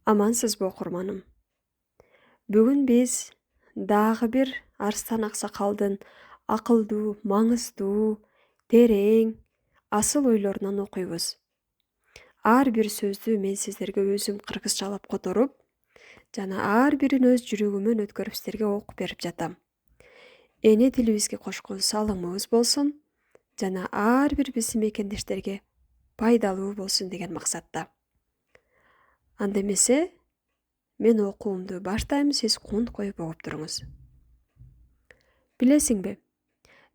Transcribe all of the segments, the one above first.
Амансыз бо окурманым. Бүгүн биз дагы бир Арстан Аксакалдын акылдуу, маңыздуу, терең, асыл ойлорунан окуйбуз. Ар бир сөздү мен сиздерге өзүм кыргызчалап которуп, жана ар бирин өз жүрөгүмөн өткөрүп сиздерге окуп берип жатам. Эне тилибизге кошкон салымыбыз болсун, жана ар бир биздин мекендештерге пайдалуу болсун деген максатта. Анда эмесе мен окуумду баштайм, сиз кунт коюп угуп туруңуз. Билесиңби,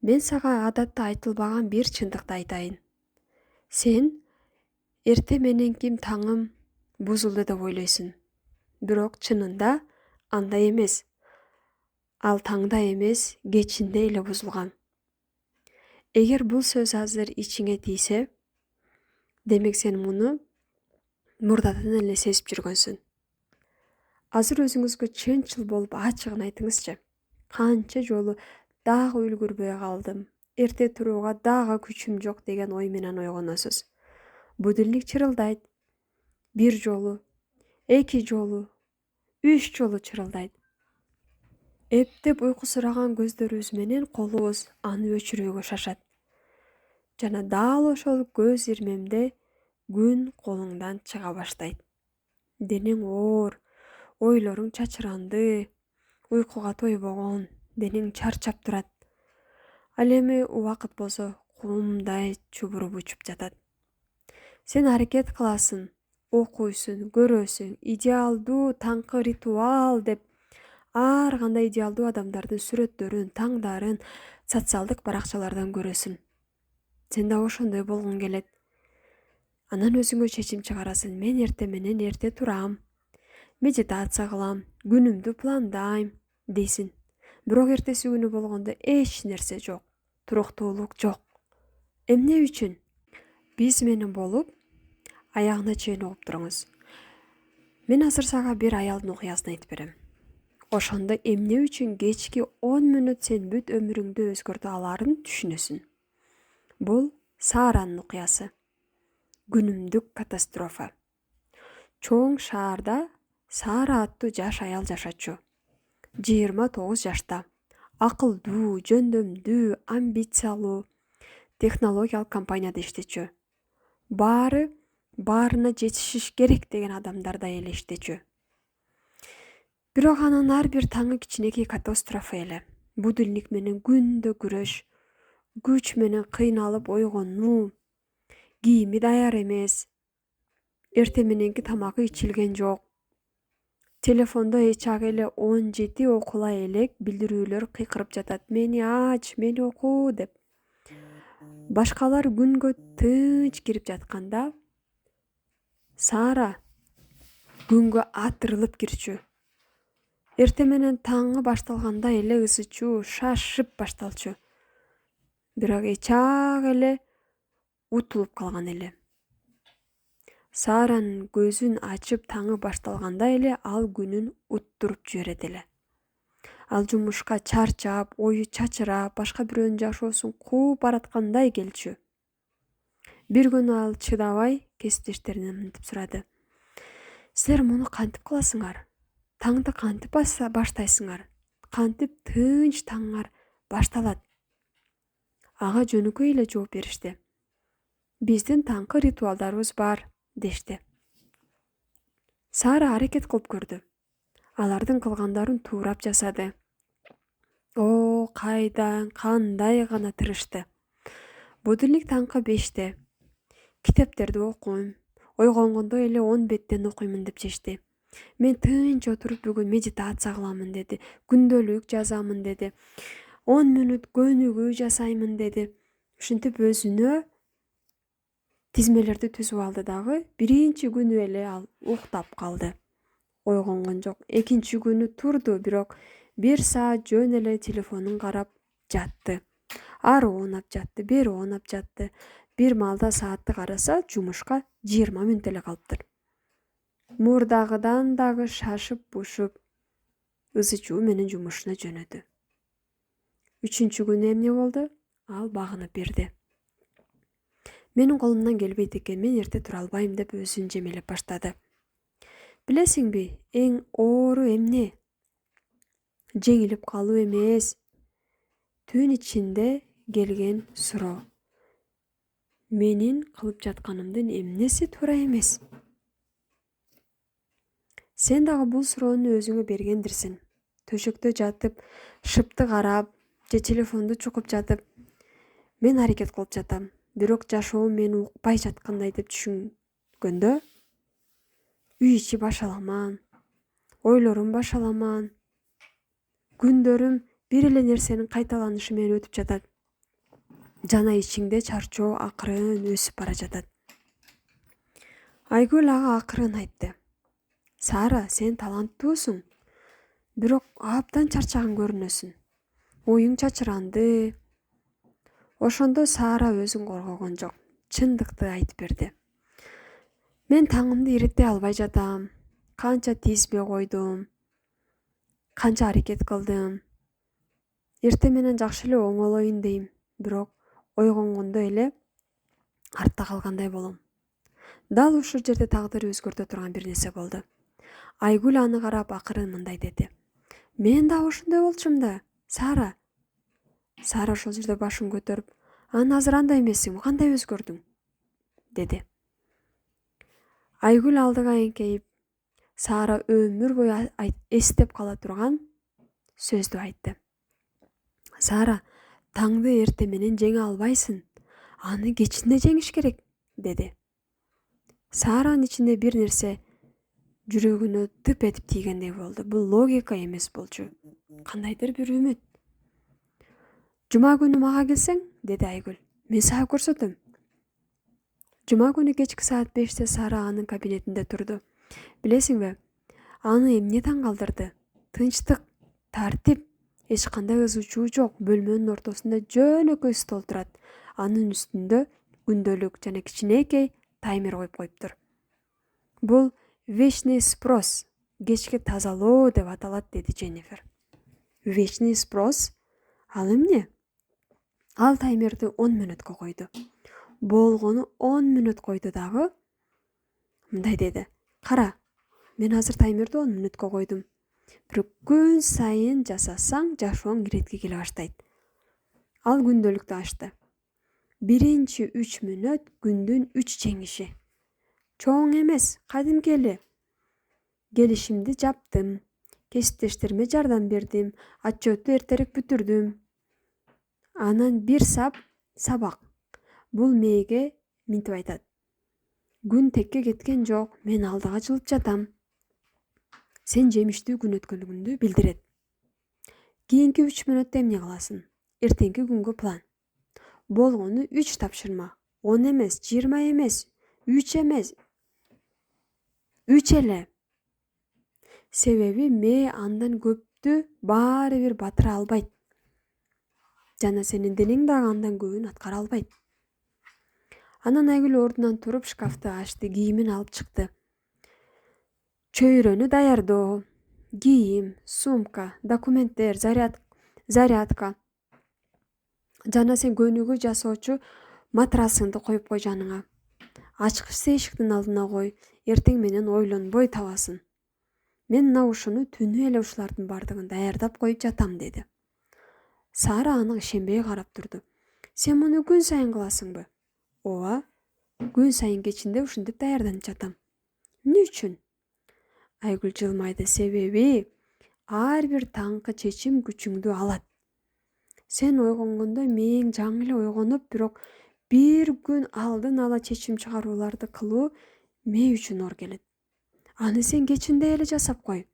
мен сага адатта айтылбаган бир чындыкты айтайын. Сен эрте мененки таңым бузулду деп ойлойсуң. Бирок чынында андай эмес. Ал таңда эмес, кечинде эле бузулган. Эгер бул сөз азыр ичиңе тийсе, демек сен муну мурдадан эле сезип жүргөнсүң. Азыр өзүңүзгө чынчыл болуп ачыгын айтыңызчы. Канча жолу дагы үлгүрбөй калдым, эрте турууга дагы күчүм жок деген ой менен ойгоносуз. Будильник чырылдайт. Бир жолу, эки жолу, 3 жолу чырылдайт. Эптеп уйкусураган көздөрүбүз менен колубуз аны өчүрүүгө шашат. Жана дал ошол көз ирмемде күн колуңдан чыга баштайт. Денең оор, ойлоруң чачыранды, уйкуга тойбогон, денең чарчап турат. Ал эми убакыт болсо кумдай чубуруп учуп жатат. Сен аракет кыласың, окуйсуң, көрөсүң, идеалдуу таңкы ритуал деп ар кандай идеалдуу адамдардын сүрөттөрүн, таңдарын социалдык баракчалардан көрөсүң. Сен да ошондой болгуң келет. Анан өзүңө чечим чыгарасың. Мен эрте менен эрте турам, медитация кылам, күнүмдү пландайм дейсиң. Бирок эртеси күнү болгондо эч нерсе жок, туруктуулук жок. Эмне үчүн? Биз менен болуп, аягына чейин угуп туруңуз. Мен азыр сага бир аялдын окуясын айтып берем. Ошондо эмне үчүн кечки 10 мүнөт сен бүт өмүрүңдү өзгөртө аларын түшүнөсүң. Бул Сааранын окуясы. Күнүмдүк катастрофа. Чоң шаарда Саара аттуу жаш аял жашачу. 29 жашта. Акылдуу, жөндөмдүү, амбициялуу, технологиялык компанияда иштечү. Баарына жетишиш керек деген адамдарда эле иштечү. Бирок анын ар бир таңы кичинекей катастрофа эле. Будильник менен күндө күрөш, күч менен кыйналып ойгонуу, кийими даяр эмес, эрте мененки тамагы ичилген жок. Телефондо эчак эле 17 окулай элек билдирүүлөр кыйкырып жатат. Мени ач, мени оку деп. Башкалар күнгө тынч кирип жатканда, Саара күнгө атырылып кирчү. Эрте менен таңы башталганда эле ысычуу, шашып башталчу. Бирок эчак эле утулуп калган эле. Сааранын көзүн ачып таңы башталганда эле ал күнүн уттуруп жиберет эле. Ал жумушка чарчап, ою чачырап, башка бирөөнүн жашоосун кууп бараткандай келчү. Бир күнү ал чыдабай кесиптештеринен мынтип сурады. Силер муну кантип кыласыңар? Таңды кантип баштайсыңар? Кантип тынч таңыңар башталат? Ага жөнөкөй эле жооп беришти. Биздин таңкы ритуалдарыбыз бар, дешти. Саара аракет кылып көрдү. Алардын кылгандарын туурап жасады. Кандай гана тырышты. Будильник таңкы 5-те. Китептерди окуйм. Ойгонгондо эле 10 беттен окуймун деп чечти. Мен тынч отуруп бүгүн медитация кыламын деди. Күндөлүк жазамын деди. 10 мүнөт көнүгүү жасаймын деди. Ушинтип өзүнө тизмелерди түзүп алды дагы. Биринчи күнү эле ал уктап калды. Ойгонгон жок. Экинчи күнү турду, бирок 1 саат жөн эле телефонун карап жатты. Ары оонап жатты, бери оонап жатты. Бир маалда саатты караса, жумушка 20 мүнөт эле калыптыр. Мурдагыдан дагы шашып-бушуп, ысычуу менен жумушуна жөнөдү. 3-чү күнү эмне болду? Ал багынып берди. Менин колумдан келбейт экен, мен эрте тура албайм деп өзүн жемелеп баштады. Билесиңби, эң оору эмне? Жеңилип калуу эмес. Түн ичинде келген суроо. Менин кылып жатканымдын эмнеси туура эмес? Сен дагы бул суроону өзүңө бергендирсиң. Төшөктө жатып, шыпты карап же телефонду чукуп жатып, мен аракет кылып жатам. Бирок жашоом мени укпай жаткандай деп түшүнгөндө, үй ичи башаламан, ойлорум башаламан, күндөрүм бир эле нерсенин кайталанышы менен өтүп жатат. Жана ичиңде чарчоо акырын өсүп бара жатат. Айгүл ага акырын айтты. Сара, сен таланттуусуң. Бирок абдан чарчаган көрүнөсүң. Оюң чачыранды. Ошондо Сара өзүн коргогон жок. Чындыкты айтып берди. Мен таңымды иреттей албай жатам. Канча тизме койдум. Канча аракет кылдым. Эртең менен жакшы эле оңолоюн дейм. Бирок ойгонгондо эле артта калгандай болом. Дал ушул жерде тагдыр өзгөртө турган бир нерсе болду. Айгүл аны карап акырын мындай деди. Мен да ошондой болчумун да, Сара. Сара ошол жерде башын көтөрүп, анан азыр андай эмессиңби, кандай өзгөрдүң? Деди. Айгүл алдыга эңкейип, Сара өмүр бою эстеп кала турган сөздү айтты. Сара, таңды эртең менен жеңе албайсың. Аны кечинде жеңиш керек, деди. Саранын ичинде бир нерсе жүрөгүнө тып этип тийгендей болду. Бул логика эмес болчу. Кандайдыр бир үмүт. Жума күнү мага келсең, деди Айгүл. Мен сага көрсөтөм. Жума күнү кечки саат 5-те Сара анын кабинетинде турду. Билесиңби, аны эмне таң калтырды? Тынчтык, тартип, эч кандай ызы чуу жок. Бөлмөнүн ортосунда жөнөкөй стол турат. Анын үстүндө күндөлүк жана кичинекей таймер коюп коюптур. Бул вечный спрос, кечки тазалоо деп аталат, деди Дженнифер. Вечный спрос? Ал эмне? Ал таймерди 10 мүнөткө койду. Болгону 10 мүнөт койду дагы. Мындай деди. Кара, мен азыр таймерди 10 мүнөткө койдум. Бирок күн сайын жасасаң, жашооң иретке келе баштайт. Ал күндөлүктү ачты. Биринчи 3 мүнөт күндүн 3 жеңиши. Чоң эмес, кадимки эле. Келишимди жаптым. Кесиптештериме жардам бердим. Отчетту эртерээк бүтүрдүм. Анан бир сабак. Бул мээге минтип айтат. Күн текке кеткен жок, мен алдыга жылып жатам. Сен жемиштүү күн өткөнүңдү билдирет. Кийинки 3 мүнөттө эмне кыласың? Эртеңки күнгө план. Болгону 3 тапшырма. 10 эмес, 20 эмес, 3 эмес. 3 эле. Себеби мээ андан көптү баары бир батыра албайт. Жана сенин денең дагы андан көбүн аткара албайт. Анан Айгүл ордунан туруп шкафты ачты, кийимин алып чыкты. Чөйрөнү даярдоо, кийим, сумка, документтер, зарядка. Жана сен көнүгүү жасоочу матрасыңды коюп кой жаныңа. Ачкычты эшиктин алдына кой, эртең менен ойлонбой табасың. Мен мына ушуну түнү эле ушулардын бардыгын даярдап коюп жатам, деди. Сара аны ишенбей карап турду. Сен муну күн сайын кыласыңбы? Ооба, күн сайын кечинде ушинтип даярданып жатам. Эмне үчүн? Айгүл жылмайды. Себеби ар бир таңкы чечим күчүңдү алат. Сен ойгонгондо мээң жаңы эле ойгонуп, бирок бир күн алдын ала чечим чыгарууларды кылуу мээ үчүн оор келет. Аны сен кечинде эле жасап кой.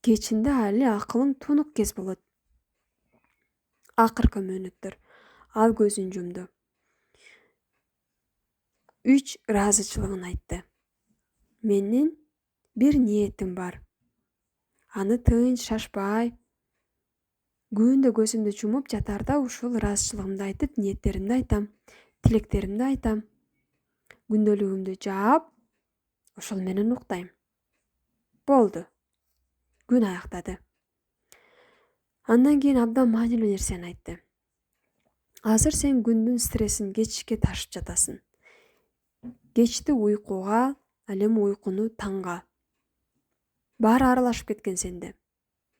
Кечинде али акылың тунук кез болот. Акыркы мүнөттөр. Ал көзүн жумду. 3 ыраазычылыгын айтты. Менин бир ниетим бар. Аны тынч, шашпай, күндө көзүмдү жумуп жатарда ушул ыраазычылыгымды айтып, ниеттеримди айтам, тилектеримди айтам. Күндөлүгүмдү жаап, ошол менен уктайм. Болду. Күн аяктады. Андан кийин абдан маанилүү нерсени айтты. Азыр сен күндүн стрессин кечке ташып жатасың. Кечти уйкуга, ал эми уйкуну таңга. Баары аралашып кеткен сенде.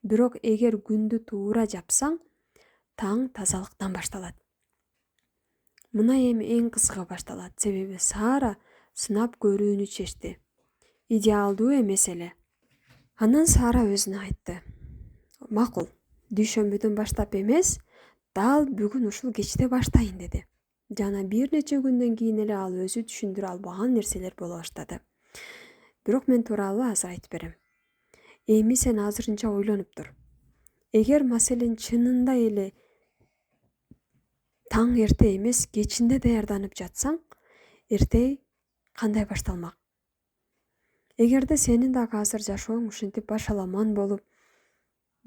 Бирок эгер күндү туура жапсаң, таң тазалыктан башталат. Мына эми эң кызыгы башталат, себеби Сара сынап көрүүнү чечти. Идеалдуу эмес эле. Анан Сара өзүнө айтты. Макул, дүйшөмбүдөн баштап эмес, дал бүгүн ушул кечте баштайын деди. Жана бир нече күндөн кийин эле ал өзү түшүндүрө албаган нерселер боло баштады. Бирок мен тууралуу азыр айтып берем. Эми сен азырынча ойлонуп тур. Эгер маселен чынында эле таң эрте эмес, кечинде даярданып жатсаң, эртең кандай башталмак? Эгерде сенин дагы азыр жашооң ушинтип башаламан болуп,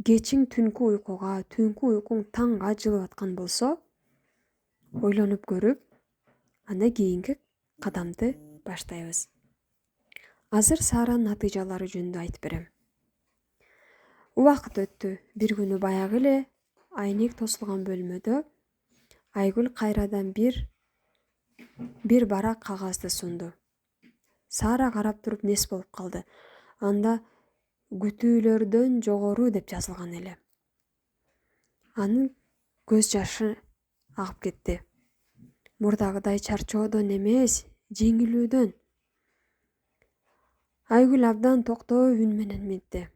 кечиң түнкү уйкуга, түнкү уйкуң таңга жылып аткан болсо, ойлонуп көрүп, анда кийинки кадамды баштайбыз. Азыр Саранын натыйжалары жөнүндө айтып берем. Убакыт өттү. Бир күнү баягы эле айнек тосулган бөлмөдө Айгүл кайрадан бир барак кагазды сунду. Сара карап туруп нес болуп калды. Анда күтүүлөрдөн жогору деп жазылган эле. Анын көз жашы агып кетти. Мурдагыдай чарчоодон эмес, жеңилүүдөн. Айгүл абдан токтоо үн менен ментти.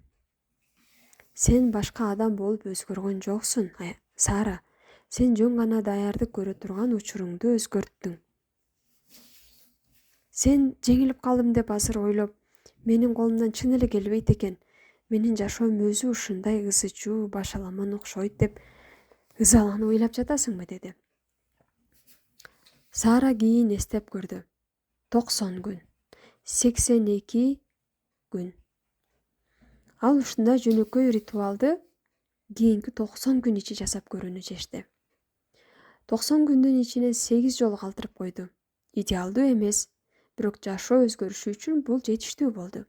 Сен башка адам болуп өзгөргөн жоксуң, Сара. Сен жөн гана даярдык көрө турган учуруңду өзгөрттүң. Сен жеңилип калдым деп азыр ойлоп, менин колумдан чын эле келбейт экен. Менин жашоом өзү ушундай ызы чуу, башаламан окшойт деп ызаланып ыйлап жатасыңбы деди. Сара кийин эстеп көрдү. 90 күн. 82 күн. Ал ушундай жөнөкөй ритуалды кийинки 90 күн ичи жасап көрүүнү чечти. 90 күндүн ичинен 8 жолу калтырып койду. Идеалдуу эмес, бирок жашоо өзгөрүшү үчүн бул жетиштүү болду.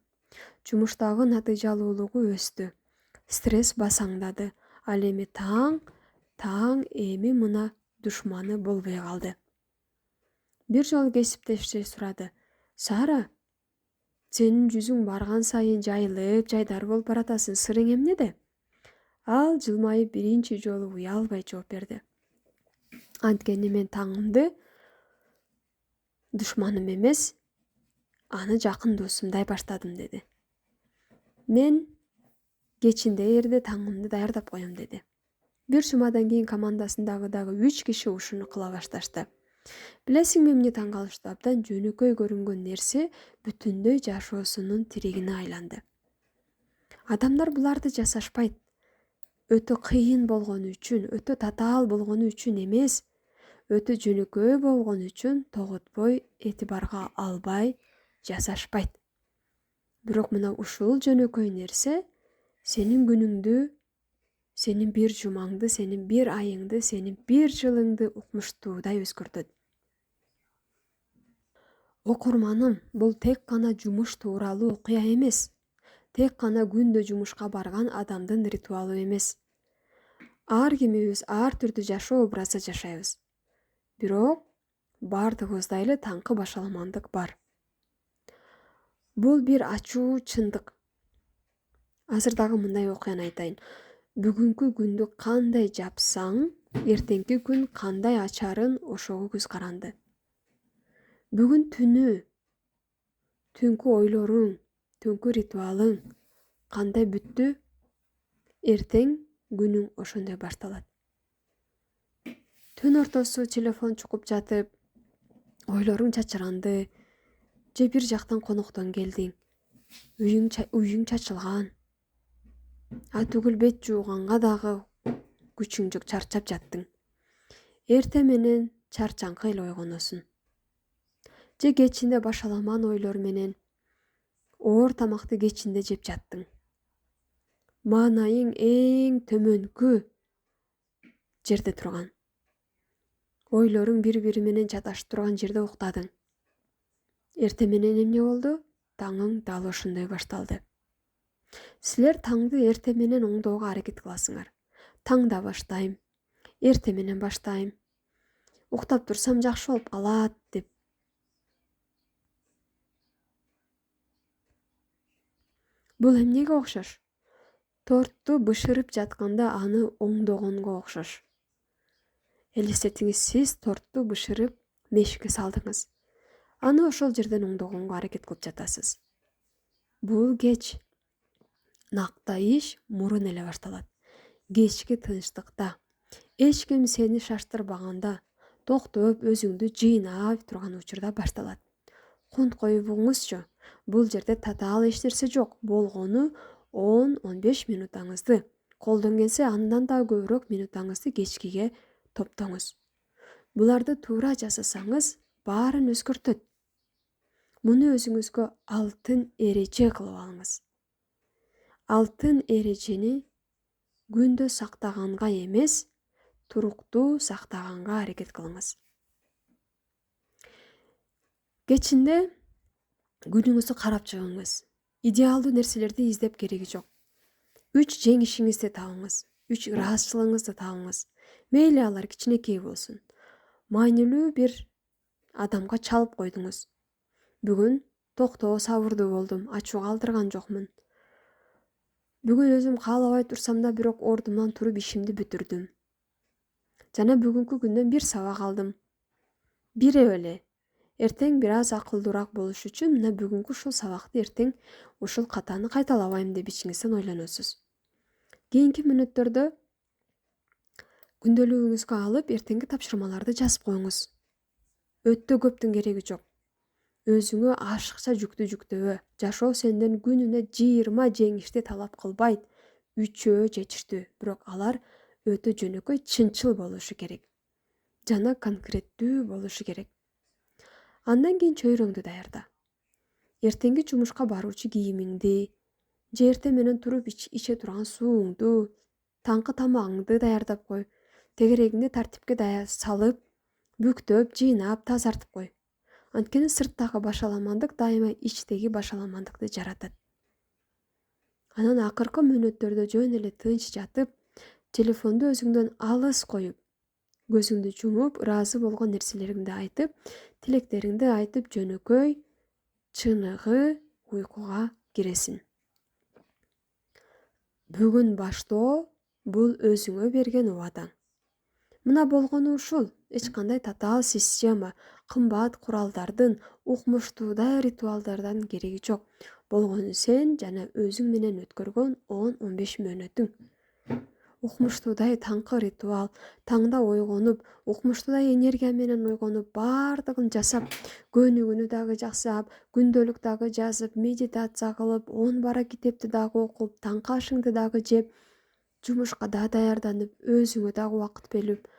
Жумуштагы натыйжалуулугу өстү. Стресс басаңдады. Ал эми таң эми мына душманы болбой калды. Бир жолу кесиптеши сурады. Сара, сенин жүзүң барган сайын жайылып, жайдар болуп баратасың. Сырың эмнеде? Ал жылмайып биринчи жолу уялбай жооп берди. Анткени мен таңымды душманым эмес, аны жакын досумдай баштадым деди. Мен кечинде эрде таңымды даярдап коем деди. Бир жумадан кийин командасындагы дагы 3 киши ушуну кыла башташты. Билесиңби эмне таң калыштуу? Абдан жөнөкөй көрүнгөн нерсе бүтүндөй жашоосунун тирегине айланды. Адамдар буларды жасашпайт. Өтө кыйын болгону үчүн, өтө татаал болгону үчүн эмес, өтө жөнөкөй болгону үчүн тоготпой, этибарга албай жасашпайт. Бирок мына ушул жөнөкөй нерсе сенин күнүңдү, сенин бир жумаңды, сенин бир айыңды, сенин бир жылыңды укмуштуудай өзгөртөт. Окурманым, бул тек гана жумуш тууралуу окуя эмес. Тек гана күндө жумушка барган адамдын ритуалы эмес. Ар кимибиз ар түрдүү жашоо образы жашайбыз. Бирок бардыгыбызда эле таңкы башаламандык бар. Бул бир ачуу чындык. Азыр дагы мындай окуяны айтайын. Бүгүнкү күндү кандай жапсаң, эртеңки күн кандай ачарын ошого көз каранды. Бүгүн түнкү ойлоруң, түнкү ритуалың кандай бүттү, эртең күнүң ошондой башталат. Түн ортосу телефон чукуп жатып, ойлоруң чачыранды, же бир жактан коноктон келдиң, үйүң чачылган, түгүл бет жууганга дагы күчүң жок, чарчап жаттың. Эрте менен чарчаңкы эле ойгоносуң. Же кечинде башаламан ойлор менен оор тамакты кечинде жеп жаттың. Маанайың эң төмөнкү жерде турган. Ойлоруң бири-бири менен чаташып турган жерде уктадың. Эрте менен эмне болду? Таңың дал ошондой башталды. Силер таңды эрте менен оңдоого аракет кыласыңар. Таңда баштайм, эрте менен баштайм, уктап турсам жакшы болуп калат деп. Бул эмнеге окшош? Торту бышырып жатканда аны оңдогонго окшош. Элестетиңиз, сиз торту бышырып мешикке салдыңыз. Аны ошол жерден оңдогонго аракет кылып жатасыз. Бул кеч. Накта иш мурун эле башталат. Кечки тынчтыкта. Эч ким сени шаштырбаганда, токтоп өзүңдү жыйнап турган учурда башталат. Кунт коюңузчу. Бул жерде татаал эч нерсе жок. Болгону 10-15 минутаңызды, колдон келсе андан да көбүрөөк минутаңызды кечкиге топтоңуз. Буларды туура жасасаңыз, баарын өзгөртөт. Муну өзүңүзгө алтын эреже кылып алыңыз. Алтын эрежени күндө сактаганга эмес, туруктуу сактаганга аракет кылыңыз. Кечинде күнүңүздү карап чыгыңыз. Идеалдуу нерселерди издеп кереги жок. 3 жеңишиңизди табыңыз. 3 ыраазычылыгыңызды табыңыз. Мейли алар кичинекей болсун. Маанилүү бир адамга чалып койдуңуз. Бүгүн токтоо сабырдуу болдум, ачуу калтырган жокмун. Бүгүн өзүм каалабай турсам да бирок ордумдан туруп ишимди бүтүрдүм. Жана бүгүнкү күндөн бир сабак алдым. Биреп эле. Эртең бир аз акылдуураак болуш үчүн мына бүгүнкү ушул сабакты эртең ушул катаны кайталабайм деп ичиңизден ойлоносуз. Кийинки мүнөттөрдө күндөлүгүңүзгө алып эртеңки тапшырмаларды жазып коюңуз. Өтө көптүн кереги жок. Өзүңө ашыкча жүктү жүктөбө. Жашоо сенден күнүнө 20 жеңишти талап кылбайт. 3 жетиштүү, бирок алар өтө жөнөкөй, чынчыл болушу керек. Жана конкреттүү болушу керек. Андан кийин чөйрөңдү даярда. Эртеңки жумушка баруучу кийимиңди, же эртең менен туруп иче турган сууңду, таңкы тамагыңды даярдап кой. Тегерегиңди тартипке салып, бүктөп, жыйнап, тазартып кой. Анткени сырттагы башаламандык дайыма ичтеги башаламандыкты жаратат. Анан акыркы мүнөттөрдө жөн эле тынч жатып, телефонду өзүңдөн алыс коюп, көзүңдү жумуп, ыраазы болгон нерселериңди айтып, тилектериңди айтып жөнөкөй, чыныгы уйкуга киресиң. Бүгүн баштоо бул өзүңө берген убадаң. Мына болгону ушул. Эч кандай татаал система, кымбат куралдардын, укмуштуудай ритуалдардан кереги жок. Болгону сен жана өзүң менен өткөргөн 10-15 мөөнөтүң. Укмуштуудай таңкы ритуал, таңда ойгонуп, укмуштуудай энергия менен ойгонуп, баардыгын жасап, көнүгүүнү дагы жасап, күндөлүк дагы жазып, медитация кылып, 10 бара китепти дагы окуп, таңкы ашыңды дагы жеп, жумушка да даярданып, өзүңө дагы убакыт бөлүп,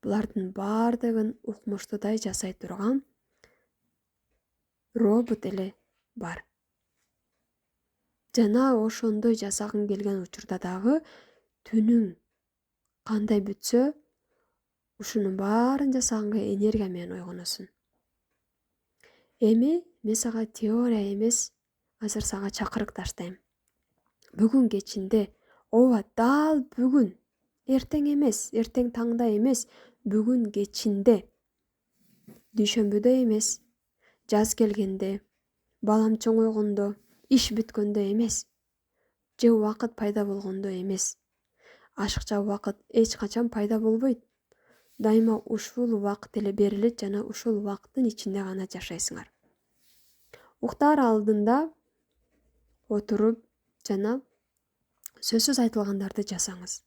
булардын баардыгын укмуштуудай жасай турган робот эле бар. Жана ошондой жасагың келген учурда дагы түнүң кандай бүтсө, ушунун баарын жасаганга энергия менен ойгоносуң. Эми мен сага теория эмес, азыр сага чакырык таштайм. Бүгүн кечинде, ооба, дал бүгүн, эртең эмес, эртең таңда эмес, бүгүн кечинде, дүйшөмбүдө эмес, жаз келгенде, балам чоңойгондо, иш бүткөндө эмес, же убакыт пайда болгондо эмес. Ашыкча убакыт эч качан пайда болбойт. Дайыма ушул убакыт эле берилет жана ушул убакыттын ичинде гана жашайсыңар. Уктаар алдында отуруп жана сөзсүз айтылгандарды жасаңыз.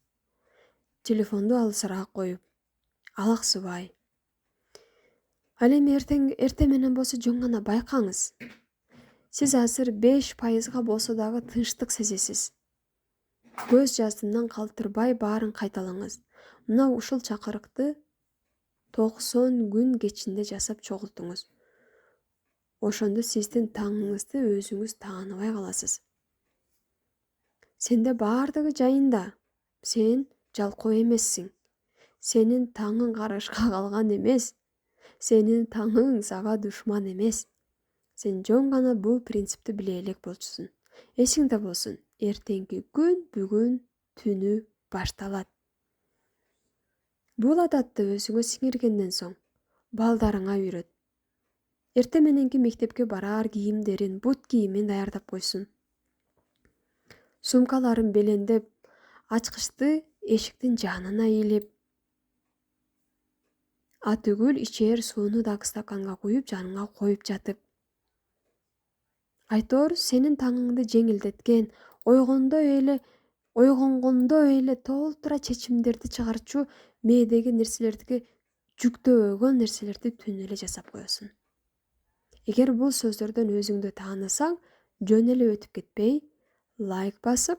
Телефонду алысыраак коюп, алаксыбай. Ал эми эртең менен болсо жөн гана байкаңыз. Сиз азыр 5% болсо дагы тынчтык сезесиз. Көз жаздымдан калтырбай баарын кайталаңыз. Мына ушул чакырыкты 90 күн кечинде жасап чогултуңуз. Ошондо сиздин таңыңызды өзүңүз тааныбай каласыз. Сенде баардыгы жайында. Сен жалкоо эмессиң. Сенин таңың карышка калган эмес. Сенин таңың сага душман эмес. Сен жөн гана бул принципти биле элек болчусуң. Эсиңде болсун, эртеңки күн бүгүн түнү башталат. Бул адатты өзүңө сиңиргенден соң балдарыңа үйрөт. Эртең мененки мектепке бараар кийимдерин, бут кийимин даярдап койсун. сумкаларын белендеп, ачкычты эшиктин жанына илип, атүгүл ичээр сууну дагы стаканга куюп жаныңа коюп жатып. Айтор сенин таңыңды жеңилдеткен, ойгонгондо эле толтура чечимдерди чыгарчу мээдеги нерселерди жүктөбөгөн нерселерди түн эле жасап коесуң. Эгер бул сөздөрдөн өзүңдү таанысаң, жөн эле өтүп кетпей, лайк басып,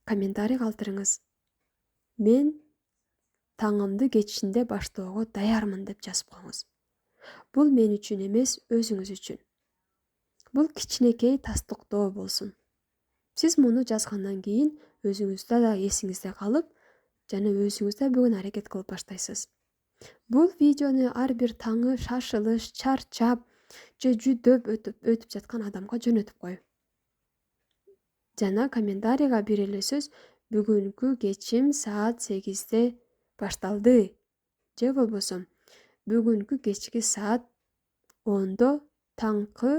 комментарий калтырыңыз. Мен таңымды кечинде баштоого даярмын деп жазып коюңуз. Бул мен үчүн эмес, өзүңүз үчүн. Бул кичинекей тастыктоо болсун. Сиз муну жазгандан кийин өзүңүздө да эсиңизде калып, жана өзүңүз да бүгүн аракет кылып баштайсыз. Бул видеону ар бир таңы шашылыш, чарчап же жүдөп өтүп жаткан адамга жөнөтүп кой. Жана комментарийга бир эле сөз бүгүнкү кечим саат 8-де башталды же болбосо бүгүнкү кечки саат 10-до таңкы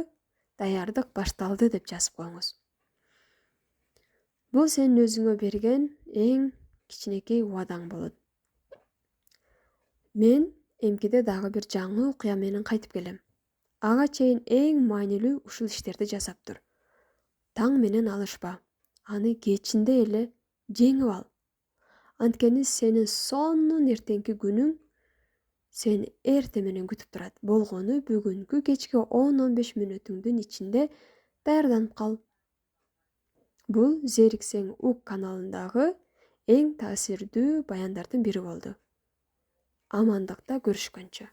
даярдык башталды деп жазып коюңуз. Бул сенин өзүңө берген эң кичинекей убадаң болот. Мен эмкиде дагы бир жаңы окуя менен кайтып келем. Ага чейин эң маанилүү ушул иштерди жасап тур. Таң менен алышпа. Аны кечинде эле жеңип ал. Анткени сенин сонун эртеңки күнүң сени эрте менен күтүп турат. Болгону бүгүнкү кечки 10-15 мүнөтүңдүн ичинде даярданып кал. Бул Зериксең УК каналындагы эң таасирдүү баяндардын бири болду. Амандыкта көрүшкөнчө.